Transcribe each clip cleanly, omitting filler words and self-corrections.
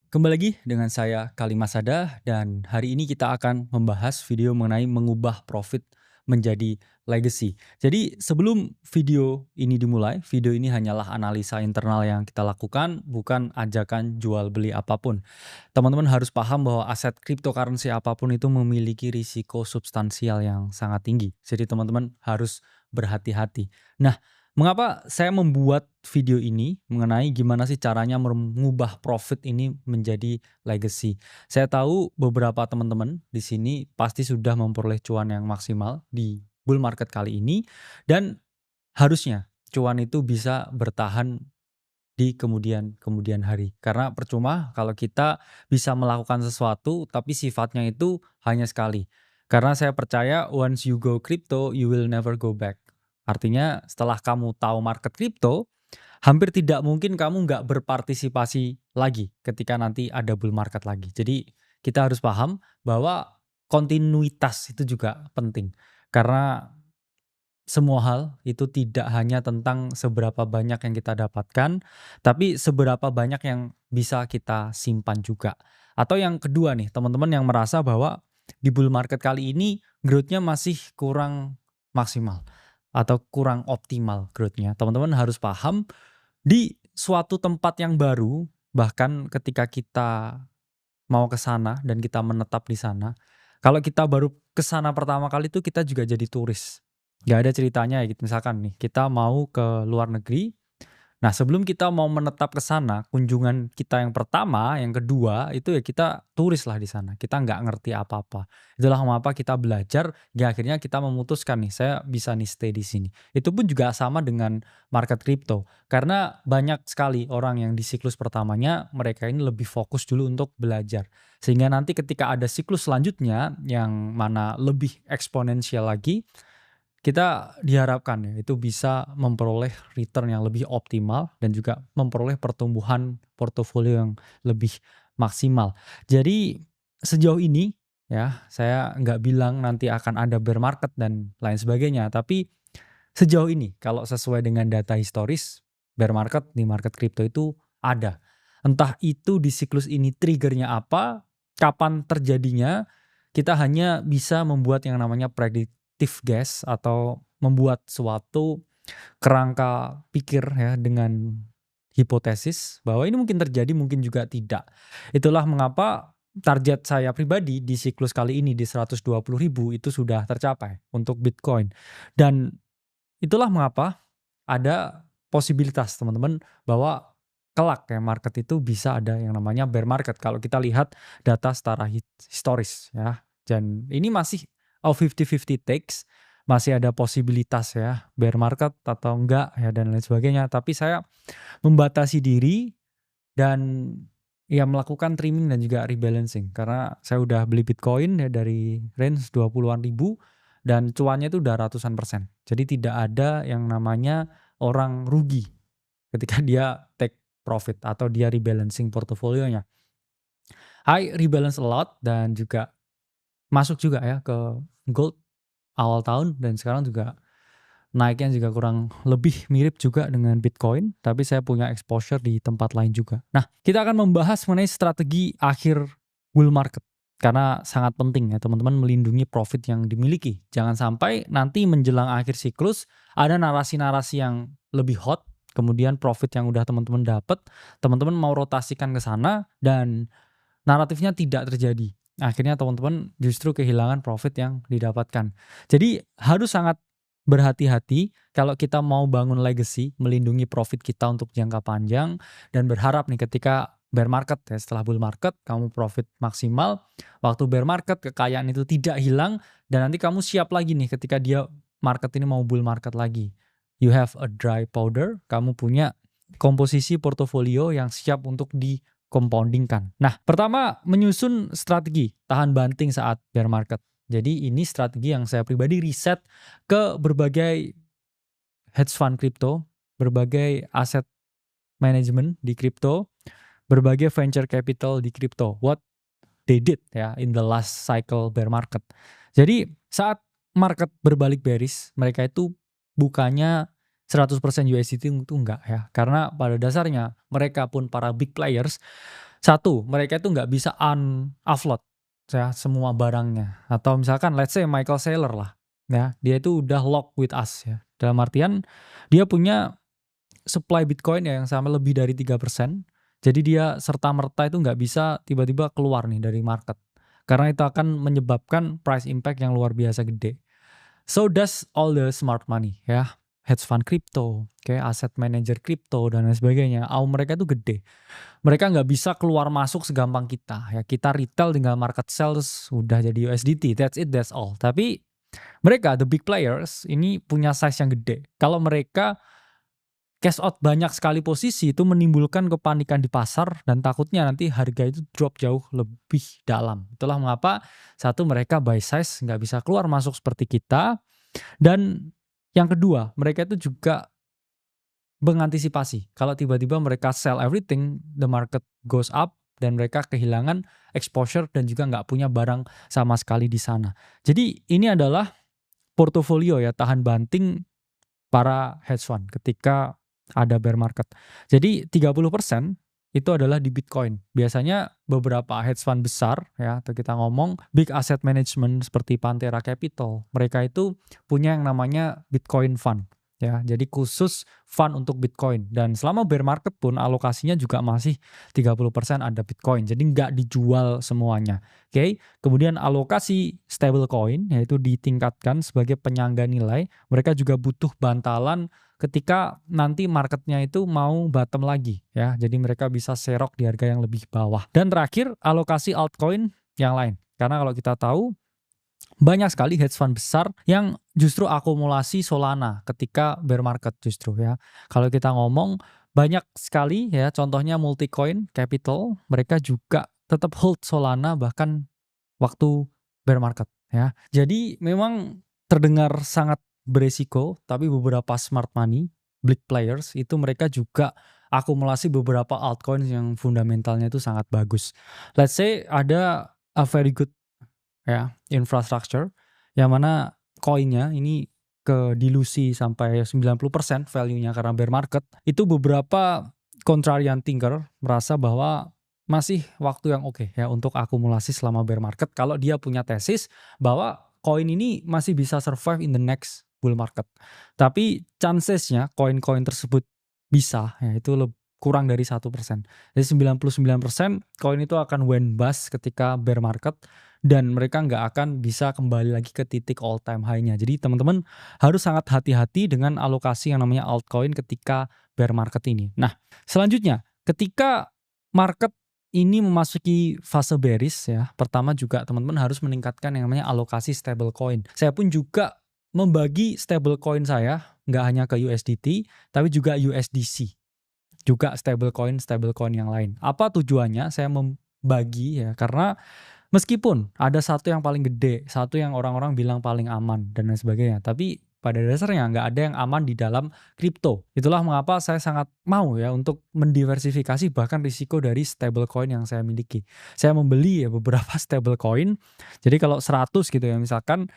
Kembali lagi dengan saya Kalimasada dan hari ini kita akan membahas video mengenai mengubah profit menjadi legacy. Jadi sebelum video ini dimulai, video ini hanyalah analisa internal yang kita lakukan, bukan ajakan jual beli apapun. Teman-teman harus paham bahwa aset cryptocurrency apapun itu memiliki risiko substansial yang sangat tinggi. Jadi teman-teman harus berhati-hati. Nah, mengapa saya membuat video ini mengenai gimana sih caranya mengubah profit ini menjadi legacy? Saya tahu beberapa teman-teman di sini pasti sudah memperoleh cuan yang maksimal di bull market kali ini dan harusnya cuan itu bisa bertahan di kemudian hari. Karena percuma kalau kita bisa melakukan sesuatu tapi sifatnya itu hanya sekali. Karena saya percaya once you go crypto, you will never go back. Artinya setelah kamu tahu market crypto, hampir tidak mungkin kamu nggak berpartisipasi lagi ketika nanti ada bull market lagi. Jadi kita harus paham bahwa kontinuitas itu juga penting. Karena semua hal itu tidak hanya tentang seberapa banyak yang kita dapatkan, tapi seberapa banyak yang bisa kita simpan juga. Atau yang kedua nih, teman-teman yang merasa bahwa di bull market kali ini growth-nya masih kurang maksimal atau kurang optimal growth-nya. Teman-teman harus paham di suatu tempat yang baru, bahkan ketika kita mau ke sana dan kita menetap di sana, kalau kita baru ke sana pertama kali itu kita juga jadi turis. Nggak ada ceritanya ya gitu. Misalkan nih, kita mau ke luar negeri. Nah, sebelum kita mau menetap ke sana, kunjungan kita yang pertama, yang kedua, itu ya kita turis lah di sana. Kita nggak ngerti apa-apa. Itulah mengapa kita belajar, ya akhirnya kita memutuskan nih, saya bisa nih stay di sini. Itu pun juga sama dengan market crypto. Karena banyak sekali orang yang di siklus pertamanya, mereka ini lebih fokus dulu untuk belajar. Sehingga nanti ketika ada siklus selanjutnya, yang mana lebih eksponensial lagi, kita diharapkan ya itu bisa memperoleh return yang lebih optimal dan juga memperoleh pertumbuhan portofolio yang lebih maksimal. Jadi sejauh ini ya saya nggak bilang nanti akan ada bear market dan lain sebagainya, tapi sejauh ini kalau sesuai dengan data historis bear market di market crypto itu ada. Entah itu di siklus ini triggernya apa, kapan terjadinya, kita hanya bisa membuat yang namanya predictive guess atau membuat suatu kerangka pikir ya dengan hipotesis bahwa ini mungkin terjadi, mungkin juga tidak. Itulah mengapa target saya pribadi di siklus kali ini di 120.000 itu sudah tercapai untuk Bitcoin. Dan itulah mengapa ada posibilitas teman-teman bahwa kelak ya market itu bisa ada yang namanya bear market kalau kita lihat data secara historis ya. Dan ini masih 50-50 takes, masih ada posibilitas ya bear market atau enggak ya dan lain sebagainya. Tapi saya membatasi diri dan ya melakukan trimming dan juga rebalancing karena saya udah beli Bitcoin ya dari range 20-an ribu dan cuannya itu udah ratusan persen. Jadi tidak ada yang namanya orang rugi ketika dia take profit atau dia rebalancing portofolionya. I rebalance a lot dan juga masuk juga ya ke gold awal tahun dan sekarang juga naiknya juga kurang lebih mirip juga dengan Bitcoin, tapi saya punya exposure di tempat lain juga. Nah, kita akan membahas mengenai strategi akhir bull market. Karena sangat penting ya teman-teman melindungi profit yang dimiliki. Jangan sampai nanti menjelang akhir siklus ada narasi-narasi yang lebih hot, kemudian profit yang udah teman-teman dapat, teman-teman mau rotasikan ke sana dan naratifnya tidak terjadi. Akhirnya teman-teman justru kehilangan profit yang didapatkan. Jadi harus sangat berhati-hati kalau kita mau bangun legacy, melindungi profit kita untuk jangka panjang dan berharap nih ketika bear market ya setelah bull market kamu profit maksimal, waktu bear market kekayaan itu tidak hilang dan nanti kamu siap lagi nih ketika dia market ini mau bull market lagi. You have a dry powder, kamu punya komposisi portofolio yang siap untuk di compoundingkan. Nah, pertama menyusun strategi tahan banting saat bear market. Jadi ini strategi yang saya pribadi riset ke berbagai hedge fund crypto, berbagai aset management di crypto, berbagai venture capital di crypto. What they did ya in the last cycle bear market. Jadi saat market berbalik bearish, mereka itu bukannya 100% USDT itu enggak ya. Karena pada dasarnya mereka pun para big players Satu, mereka itu nggak bisa offload ya semua barangnya. Atau misalkan let's say Michael Saylor lah, ya dia itu udah lock with us ya. Dalam artian dia punya supply Bitcoin ya yang sama lebih dari 3%. Jadi dia serta-merta itu nggak bisa tiba-tiba keluar nih dari market. Karena itu akan menyebabkan price impact yang luar biasa gede. So does all the smart money ya. Hedge fund crypto, kayak asset manager crypto dan lain sebagainya. AUM mereka itu gede. Mereka nggak bisa keluar masuk segampang kita. Ya kita retail tinggal market sales udah jadi USDT. That's it, that's all. Tapi mereka the big players ini punya size yang gede. Kalau mereka cash out banyak sekali posisi itu menimbulkan kepanikan di pasar dan takutnya nanti harga itu drop jauh lebih dalam. Itulah mengapa satu mereka buy size nggak bisa keluar masuk seperti kita, dan yang kedua mereka itu juga mengantisipasi kalau tiba-tiba mereka sell everything, the market goes up dan mereka kehilangan exposure dan juga nggak punya barang sama sekali di sana. Jadi ini adalah portofolio ya tahan banting para hedge fund ketika ada bear market. Jadi 30% itu adalah di Bitcoin. Biasanya beberapa hedge fund besar ya, atau kita ngomong big asset management seperti Pantera Capital, mereka itu punya yang namanya Bitcoin Fund. Ya, jadi khusus fund untuk Bitcoin. Dan selama bear market pun alokasinya juga masih 30% ada Bitcoin. Jadi nggak dijual semuanya. Oke. Kemudian alokasi stablecoin yaitu ditingkatkan sebagai penyangga nilai. Mereka juga butuh bantalan ketika nanti marketnya itu mau bottom lagi ya. Jadi mereka bisa serok di harga yang lebih bawah. Dan terakhir alokasi altcoin yang lain. Karena kalau kita tahu banyak sekali hedge fund besar yang justru akumulasi Solana ketika bear market justru ya. Kalau kita ngomong banyak sekali ya, contohnya Multicoin Capital, mereka juga tetap hold Solana bahkan waktu bear market ya. Jadi memang terdengar sangat beresiko, tapi beberapa smart money, big players itu mereka juga akumulasi beberapa altcoin yang fundamentalnya itu sangat bagus. Let's say ada a very good ya infrastructure yang mana koinnya ini ke dilusi sampai 90% value-nya karena bear market, itu beberapa contrarian thinker merasa bahwa masih waktu yang oke ya untuk akumulasi selama bear market kalau dia punya tesis bahwa koin ini masih bisa survive in the next bull market. Tapi chancesnya koin-koin tersebut bisa ya itu kurang dari 1%. Jadi 99% koin itu akan went bust ketika bear market dan mereka nggak akan bisa kembali lagi ke titik all time high-nya. Jadi teman-teman harus sangat hati-hati dengan alokasi yang namanya altcoin ketika bear market ini. Nah, selanjutnya ketika market ini memasuki fase bearish ya, pertama juga teman-teman harus meningkatkan yang namanya alokasi stablecoin. Saya pun juga membagi stablecoin saya nggak hanya ke USDT tapi juga USDC. Juga stablecoin yang lain. Apa tujuannya saya membagi ya? Karena meskipun ada satu yang paling gede, satu yang orang-orang bilang paling aman dan lain sebagainya, tapi pada dasarnya nggak ada yang aman di dalam kripto. Itulah mengapa saya sangat mau ya untuk mendiversifikasi bahkan risiko dari stablecoin yang saya miliki. Saya membeli ya beberapa stablecoin. Jadi kalau 100 gitu ya misalkan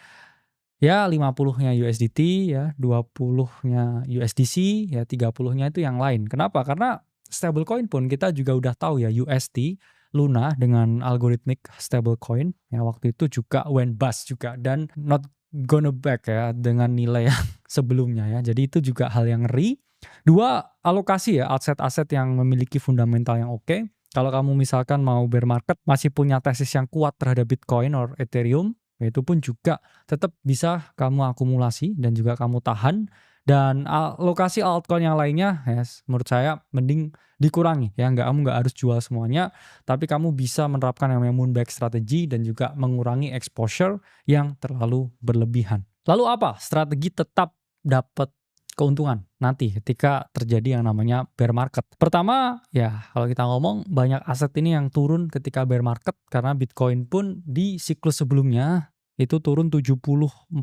ya 50-nya USDT ya, 20-nya USDC ya, 30-nya itu yang lain. Kenapa? Karena stablecoin pun kita juga udah tahu ya USD Luna dengan algorithmic stablecoin ya waktu itu juga went bust juga dan not gonna back ya dengan nilai yang sebelumnya ya. Jadi itu juga hal yang ngeri. Dua, alokasi ya aset-aset yang memiliki fundamental yang oke. Kalau kamu misalkan mau bear market masih punya tesis yang kuat terhadap Bitcoin or Ethereum, itu pun juga tetap bisa kamu akumulasi dan juga kamu tahan. Dan alokasi altcoin yang lainnya ya, menurut saya mending dikurangi ya, kamu nggak harus jual semuanya, tapi kamu bisa menerapkan yang namanya moonback strategy dan juga mengurangi exposure yang terlalu berlebihan. Lalu apa strategi tetap dapat keuntungan nanti ketika terjadi yang namanya bear market? Pertama ya kalau kita ngomong banyak aset ini yang turun ketika bear market karena Bitcoin pun di siklus sebelumnya itu turun 74-77%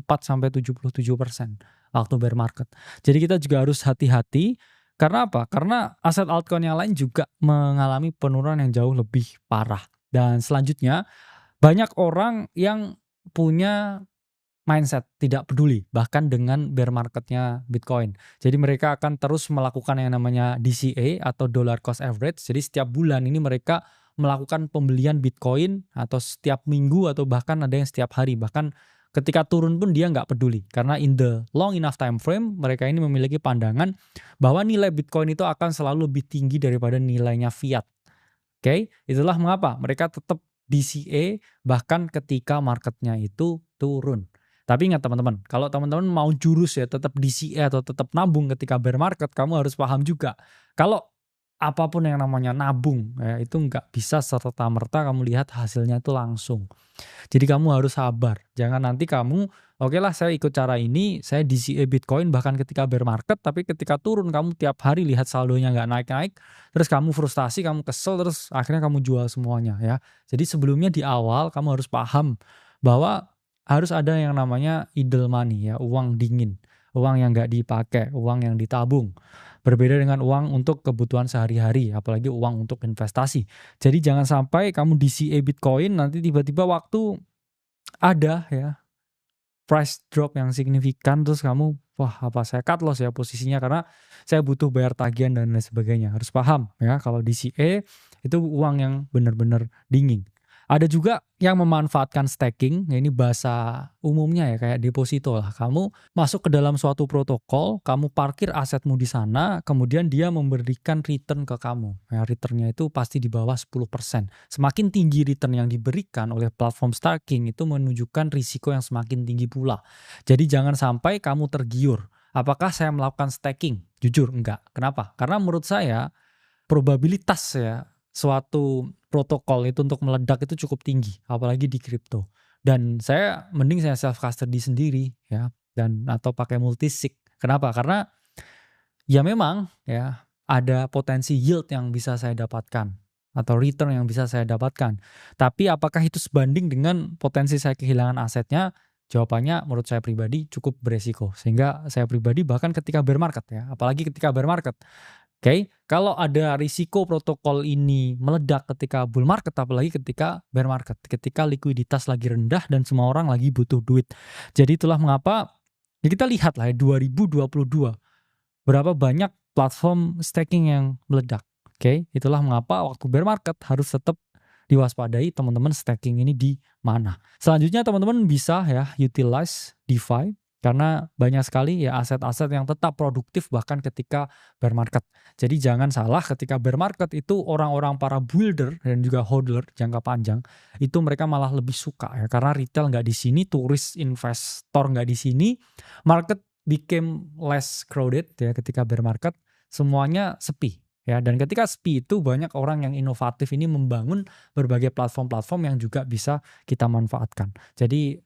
waktu bear market. Jadi kita juga harus hati-hati. Karena apa? Karena aset altcoin yang lain juga mengalami penurunan yang jauh lebih parah. Dan selanjutnya, banyak orang yang punya mindset tidak peduli bahkan dengan bear marketnya Bitcoin. Jadi mereka akan terus melakukan yang namanya DCA atau dollar cost average. Jadi setiap bulan ini mereka melakukan pembelian Bitcoin atau setiap minggu atau bahkan ada yang setiap hari. Bahkan ketika turun pun dia nggak peduli. Karena in the long enough time frame mereka ini memiliki pandangan bahwa nilai Bitcoin itu akan selalu lebih tinggi daripada nilainya fiat. Oke, itulah mengapa mereka tetap DCA bahkan ketika marketnya itu turun. Tapi ingat teman-teman, kalau teman-teman mau jurus ya tetap DCA atau tetap nabung ketika bear market, kamu harus paham juga. Kalau apapun yang namanya nabung ya, itu nggak bisa serta-merta kamu lihat hasilnya itu langsung. Jadi kamu harus sabar. Jangan nanti kamu, oke lah saya ikut cara ini, saya DCA Bitcoin bahkan ketika bear market, tapi ketika turun kamu tiap hari lihat saldonya nggak naik-naik, terus kamu frustasi, kamu kesel, terus akhirnya kamu jual semuanya ya. Jadi sebelumnya di awal kamu harus paham bahwa harus ada yang namanya idle money ya, uang dingin, uang yang nggak dipakai, uang yang ditabung. Berbeda dengan uang untuk kebutuhan sehari-hari, apalagi uang untuk investasi. Jadi jangan sampai kamu DCA Bitcoin nanti tiba-tiba waktu ada ya price drop yang signifikan terus kamu wah apa saya cut loss ya posisinya karena saya butuh bayar tagihan dan lain sebagainya. Harus paham ya kalau DCA itu uang yang benar-benar dingin. Ada juga yang memanfaatkan staking, ya ini bahasa umumnya ya kayak deposito lah. Kamu masuk ke dalam suatu protokol, kamu parkir asetmu di sana, kemudian dia memberikan return ke kamu. Ya, returnnya itu pasti di bawah 10%. Semakin tinggi return yang diberikan oleh platform staking itu menunjukkan risiko yang semakin tinggi pula. Jadi jangan sampai kamu tergiur. Apakah saya melakukan staking? Jujur enggak. Kenapa? Karena menurut saya probabilitas ya suatu protokol itu untuk meledak itu cukup tinggi, apalagi di kripto. Dan saya mending saya self custody sendiri ya dan atau pakai multisig. Kenapa? Karena ya memang ya ada potensi yield yang bisa saya dapatkan atau return yang bisa saya dapatkan. Tapi apakah itu sebanding dengan potensi saya kehilangan asetnya? Jawabannya menurut saya pribadi cukup beresiko. Sehingga saya pribadi bahkan ketika bear market ya, apalagi ketika bear market. Oke, kalau ada risiko protokol ini meledak ketika bull market, apalagi ketika bear market, ketika likuiditas lagi rendah dan semua orang lagi butuh duit. Jadi itulah mengapa ya kita lihat lah ya 2022 berapa banyak platform staking yang meledak. Oke, itulah mengapa waktu bear market harus tetap diwaspadai teman-teman staking ini di mana. Selanjutnya teman-teman bisa ya utilize DeFi. Karena banyak sekali ya aset-aset yang tetap produktif bahkan ketika bear market. Jadi jangan salah ketika bear market itu orang-orang para builder dan juga hodler jangka panjang itu mereka malah lebih suka ya karena retail nggak di sini, turis investor nggak di sini, market became less crowded ya ketika bear market semuanya sepi. Ya, dan ketika sepi itu banyak orang yang inovatif ini membangun berbagai platform-platform yang juga bisa kita manfaatkan. Jadi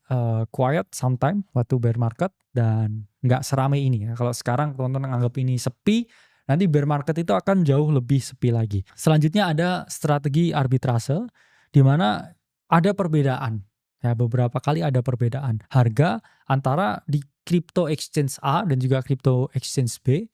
quiet sometime waktu bear market dan nggak seramai ini ya. Kalau sekarang teman-teman anggap ini sepi, nanti bear market itu akan jauh lebih sepi lagi. Selanjutnya ada strategi arbitrase di mana ada perbedaan. Ya, beberapa kali ada perbedaan harga antara di crypto exchange A dan juga crypto exchange B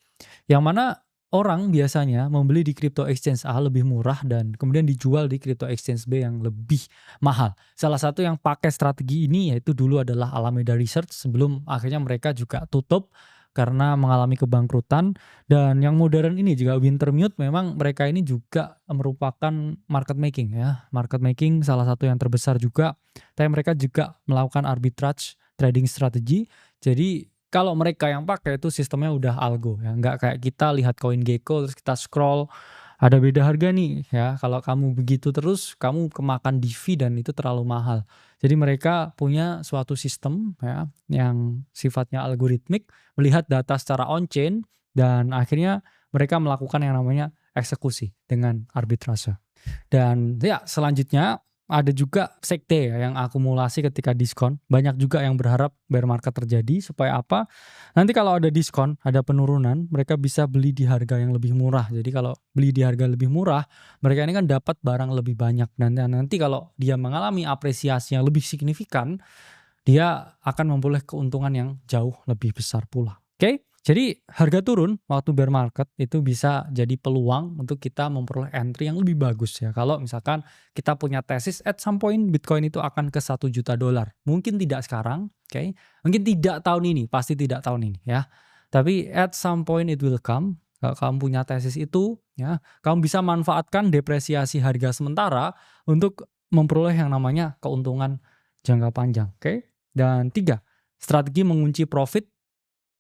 yang mana orang biasanya membeli di crypto exchange A lebih murah dan kemudian dijual di crypto exchange B yang lebih mahal. Salah satu yang pakai strategi ini yaitu dulu adalah Alameda Research sebelum akhirnya mereka juga tutup karena mengalami kebangkrutan. Dan yang modern ini juga Wintermute memang mereka ini juga merupakan market making ya. Market making salah satu yang terbesar juga. Tapi mereka juga melakukan arbitrage trading strategi. Jadi kalau mereka yang pakai itu sistemnya udah algo ya, nggak kayak kita lihat CoinGecko terus kita scroll ada beda harga nih ya. Kalau kamu begitu terus kamu kemakan DV dan itu terlalu mahal. Jadi mereka punya suatu sistem ya yang sifatnya algoritmik, melihat data secara on-chain dan akhirnya mereka melakukan yang namanya eksekusi dengan arbitrase. Dan ya selanjutnya ada juga sekte ya yang akumulasi ketika diskon. Banyak juga yang berharap bear market terjadi supaya apa? Nanti kalau ada diskon, ada penurunan, mereka bisa beli di harga yang lebih murah. Jadi kalau beli di harga lebih murah, mereka ini kan dapat barang lebih banyak. Dan nanti kalau dia mengalami apresiasi yang lebih signifikan, dia akan memperoleh keuntungan yang jauh lebih besar pula. Oke? Jadi harga turun waktu bear market itu bisa jadi peluang untuk kita memperoleh entry yang lebih bagus ya. Kalau misalkan kita punya tesis at some point Bitcoin itu akan ke $1 juta. Mungkin tidak sekarang, oke? Mungkin tidak tahun ini, pasti tidak tahun ini ya. Tapi at some point it will come. kalau kamu punya tesis itu, ya, kamu bisa manfaatkan depresiasi harga sementara untuk memperoleh yang namanya keuntungan jangka panjang, oke? Dan 3, strategi mengunci profit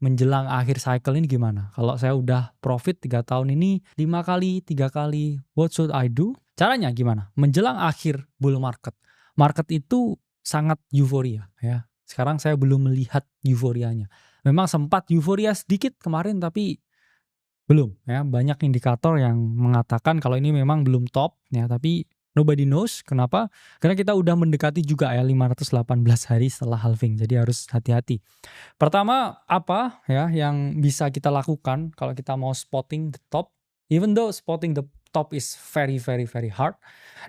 menjelang akhir cycle ini gimana? Kalau saya udah profit 3 tahun ini 5 kali, 3 kali, what should I do? Caranya gimana? Menjelang akhir bull market. Market itu sangat euforia ya. Sekarang saya belum melihat euforianya. Memang sempat euforia sedikit kemarin tapi belum ya. Banyak indikator yang mengatakan kalau ini memang belum top ya, tapi nobody knows. Kenapa? Karena kita udah mendekati juga ya 518 hari setelah halving. Jadi harus hati-hati. Pertama, apa ya yang bisa kita lakukan kalau kita mau spotting the top, even though spotting the top is very very very hard,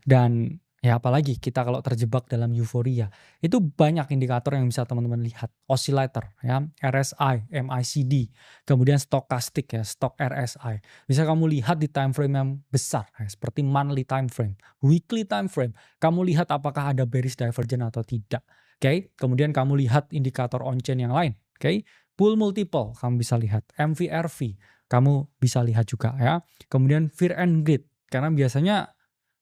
dan ya apalagi kita kalau terjebak dalam euforia, itu banyak indikator yang bisa teman-teman lihat. Oscillator ya, RSI, MACD, kemudian stokastik ya, stock RSI. Bisa kamu lihat di time frame yang besar ya, seperti monthly time frame, weekly time frame. Kamu lihat apakah ada bearish divergence atau tidak. Oke, kemudian kamu lihat indikator on-chain yang lain. Oke, pull multiple kamu bisa lihat, MVRV kamu bisa lihat juga ya. Kemudian fear and greed, karena biasanya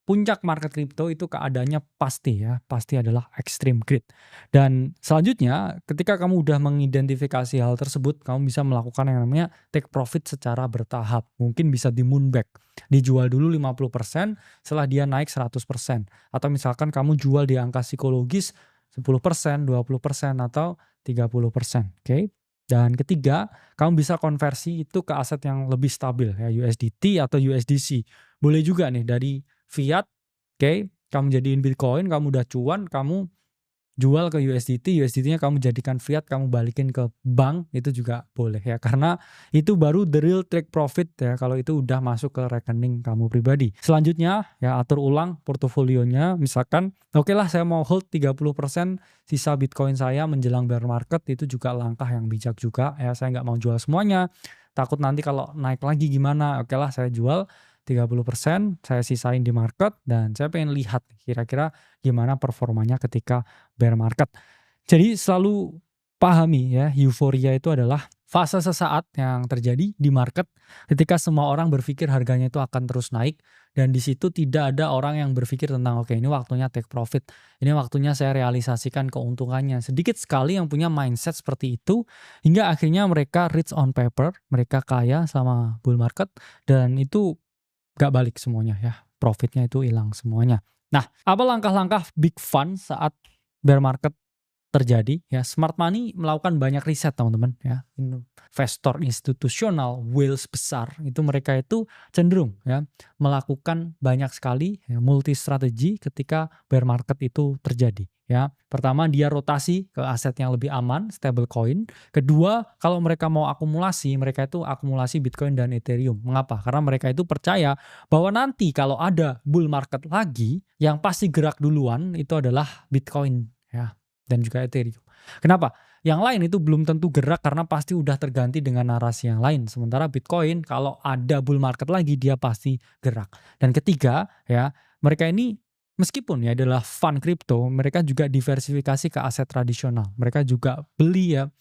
puncak market crypto itu keadaannya pasti ya, pasti adalah extreme greed. Dan selanjutnya ketika kamu udah mengidentifikasi hal tersebut, kamu bisa melakukan yang namanya take profit secara bertahap. Mungkin bisa di moonback, dijual dulu 50% setelah dia naik 100%. Atau misalkan kamu jual di angka psikologis 10%, 20% atau 30%. Oke. Dan ketiga, kamu bisa konversi itu ke aset yang lebih stabil ya, USDT atau USDC. Boleh juga nih dari fiat, oke, kamu jadiin Bitcoin, kamu udah cuan, kamu jual ke USDT, USDT-nya kamu jadikan fiat, kamu balikin ke bank, itu juga boleh ya. Karena itu baru the real take profit ya, kalau itu udah masuk ke rekening kamu pribadi. Selanjutnya ya atur ulang portofolionya, misalkan oke lah saya mau hold 30% sisa Bitcoin saya menjelang bear market, itu juga langkah yang bijak juga ya. Saya nggak mau jual semuanya, takut nanti kalau naik lagi gimana, oke lah saya jual 30% saya sisain di market dan saya pengen lihat kira-kira gimana performanya ketika bear market. Jadi selalu pahami ya, euforia itu adalah fase sesaat yang terjadi di market ketika semua orang berpikir harganya itu akan terus naik, dan di situ tidak ada orang yang berpikir tentang oke ini waktunya take profit, ini waktunya saya realisasikan keuntungannya. Sedikit sekali yang punya mindset seperti itu hingga akhirnya mereka rich on paper, mereka kaya selama bull market, dan itu gak balik semuanya ya, profitnya itu hilang semuanya. Nah, apa langkah-langkah big fund saat bear market terjadi ya? Smart money melakukan banyak riset teman-teman ya. Investor institusional, whales besar itu mereka itu cenderung ya melakukan banyak sekali ya, multi strategi ketika bear market itu terjadi ya. Pertama, dia rotasi ke aset yang lebih aman, stable coin. Kedua, kalau mereka mau akumulasi, mereka itu akumulasi Bitcoin dan Ethereum. Mengapa? Karena mereka itu percaya bahwa nanti kalau ada bull market lagi, yang pasti gerak duluan itu adalah Bitcoin ya, dan juga Ethereum. Kenapa? Yang lain itu belum tentu gerak karena pasti udah terganti dengan narasi yang lain. Sementara Bitcoin kalau ada bull market lagi dia pasti gerak. Dan ketiga ya, mereka ini meskipun ya adalah fund crypto, mereka juga diversifikasi ke aset tradisional. Mereka juga beli ya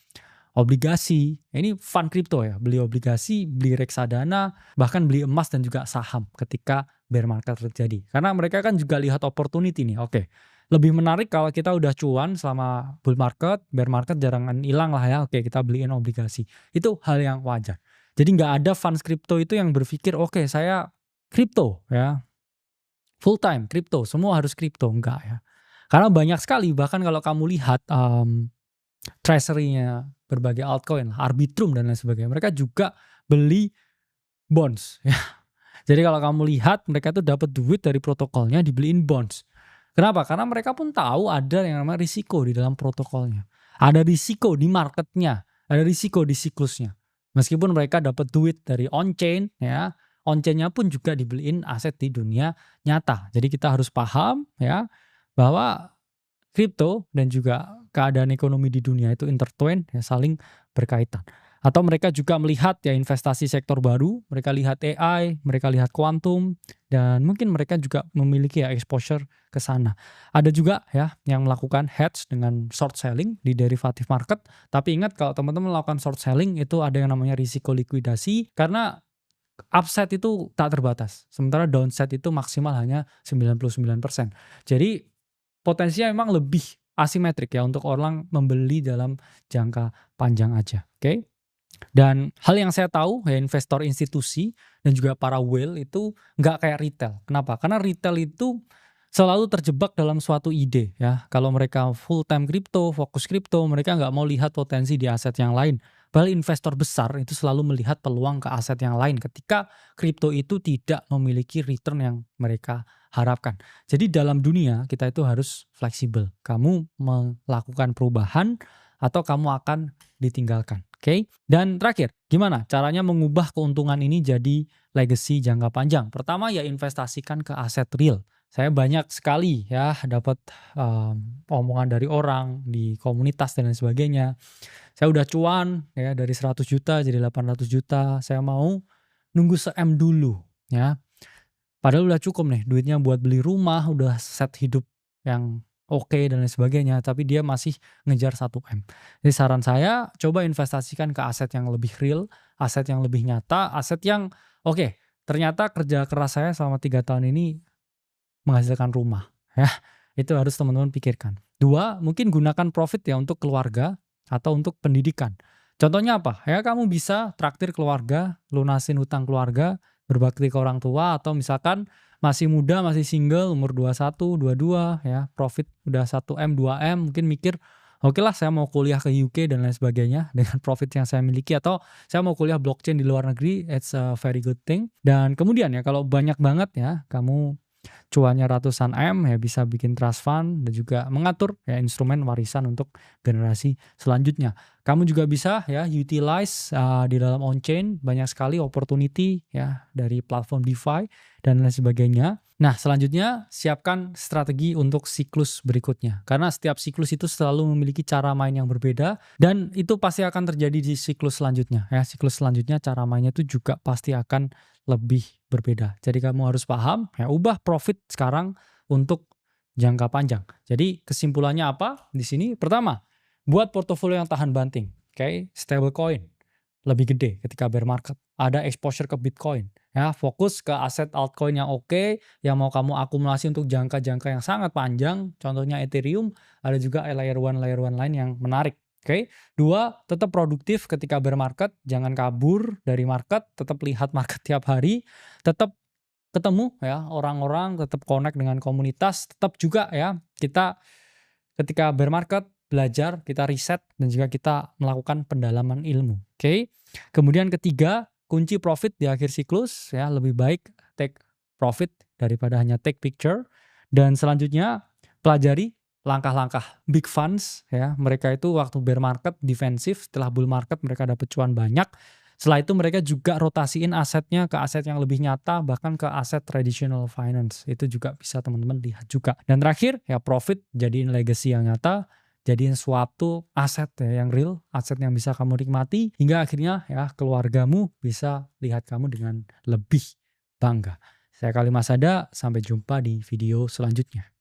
obligasi. Ini fund crypto ya, beli obligasi, beli reksadana, bahkan beli emas dan juga saham ketika bear market terjadi. Karena mereka kan juga lihat opportunity nih. Oke, lebih menarik kalau kita udah cuan selama bull market, bear market jangan hilang lah ya. Oke, kita beliin obligasi. Itu hal yang wajar. Jadi nggak ada funds crypto itu yang berpikir oke saya crypto ya, full time crypto, semua harus crypto, enggak ya. Karena banyak sekali, bahkan kalau kamu lihat treasury-nya berbagai altcoin, Arbitrum dan lain sebagainya, mereka juga beli bonds ya. Jadi kalau kamu lihat mereka tuh dapat duit dari protokolnya dibeliin bonds. Kenapa? Karena mereka pun tahu ada yang namanya risiko di dalam protokolnya. Ada risiko di marketnya, ada risiko di siklusnya. Meskipun mereka dapat duit dari on-chain ya, on-chain-nya pun juga dibeliin aset di dunia nyata. Jadi kita harus paham ya bahwa kripto dan juga keadaan ekonomi di dunia itu intertwined ya, saling berkaitan. Atau mereka juga melihat ya investasi sektor baru, mereka lihat AI, mereka lihat kuantum, dan mungkin mereka juga memiliki ya exposure ke sana. Ada juga ya yang melakukan hedge dengan short selling di derivative market. Tapi ingat kalau teman-teman melakukan short selling itu ada yang namanya risiko likuidasi, karena upside itu tak terbatas, sementara downside itu maksimal hanya 99%. Jadi potensinya memang lebih asimetrik ya untuk orang membeli dalam jangka panjang aja, oke? Dan hal yang saya tahu ya investor institusi dan juga para whale itu nggak kayak retail. Kenapa? Karena retail itu selalu terjebak dalam suatu ide ya. Kalau mereka full time crypto, fokus crypto, mereka nggak mau lihat potensi di aset yang lain. Padahal investor besar itu selalu melihat peluang ke aset yang lain ketika kripto itu tidak memiliki return yang mereka harapkan. Jadi dalam dunia kita itu harus fleksibel. Kamu melakukan perubahan atau kamu akan ditinggalkan. Oke? Dan terakhir, gimana caranya mengubah keuntungan ini jadi legacy jangka panjang? Pertama ya investasikan ke aset real. Saya banyak sekali ya dapat omongan dari orang di komunitas dan lain sebagainya. Saya udah cuan ya dari 100 juta jadi 800 juta. Saya mau nunggu se-M dulu ya. Padahal udah cukup nih duitnya buat beli rumah, udah set hidup yang oke dan lain sebagainya, tapi dia masih ngejar 1M. Jadi saran saya coba investasikan ke aset yang lebih real, aset yang lebih nyata, aset yang oke, ternyata kerja keras saya selama 3 tahun ini menghasilkan rumah ya. Itu harus teman-teman pikirkan. 2, mungkin gunakan profit ya untuk keluarga atau untuk pendidikan. Contohnya apa? Ya kamu bisa traktir keluarga, lunasin hutang keluarga, berbakti ke orang tua, atau misalkan masih muda, masih single, umur 21, 22 ya, profit udah 1M, 2M, mungkin mikir, oke lah saya mau kuliah ke UK dan lain sebagainya dengan profit yang saya miliki, atau saya mau kuliah blockchain di luar negeri, it's a very good thing. Dan kemudian ya kalau banyak banget ya kamu cuannya ratusan M ya bisa bikin trust fund dan juga mengatur ya instrumen warisan untuk generasi selanjutnya. Kamu juga bisa ya utilize di dalam on-chain banyak sekali opportunity ya dari platform DeFi dan lain sebagainya. Nah, selanjutnya siapkan strategi untuk siklus berikutnya. Karena setiap siklus itu selalu memiliki cara main yang berbeda dan itu pasti akan terjadi di siklus selanjutnya ya. Siklus selanjutnya cara mainnya itu juga pasti akan lebih berbeda. Jadi kamu harus paham ya, ubah profit sekarang untuk jangka panjang. Jadi kesimpulannya apa di sini? Pertama, buat portofolio yang tahan banting. Oke, stable coin lebih gede ketika bear market. Ada exposure ke Bitcoin. Ya, fokus ke aset altcoin yang oke, yang mau kamu akumulasi untuk jangka-jangka yang sangat panjang. Contohnya Ethereum, ada juga layer one lain yang menarik. Oke. 2, tetap produktif ketika bear market, jangan kabur dari market, tetap lihat market tiap hari, tetap ketemu ya orang-orang, tetap connect dengan komunitas, tetap juga ya kita ketika bear market belajar, kita riset dan juga kita melakukan pendalaman ilmu. Oke. Kemudian ketiga, kunci profit di akhir siklus ya, lebih baik take profit daripada hanya take picture. Dan selanjutnya pelajari langkah-langkah big funds ya. Mereka itu waktu bear market defensif, setelah bull market mereka dapat cuan banyak. Setelah itu mereka juga rotasiin asetnya ke aset yang lebih nyata, bahkan ke aset traditional finance. Itu juga bisa teman-teman lihat juga. Dan terakhir ya profit jadiin legacy yang nyata, jadiin suatu aset ya yang real, aset yang bisa kamu nikmati hingga akhirnya ya keluargamu bisa lihat kamu dengan lebih bangga. Saya Kali Masada, sampai jumpa di video selanjutnya.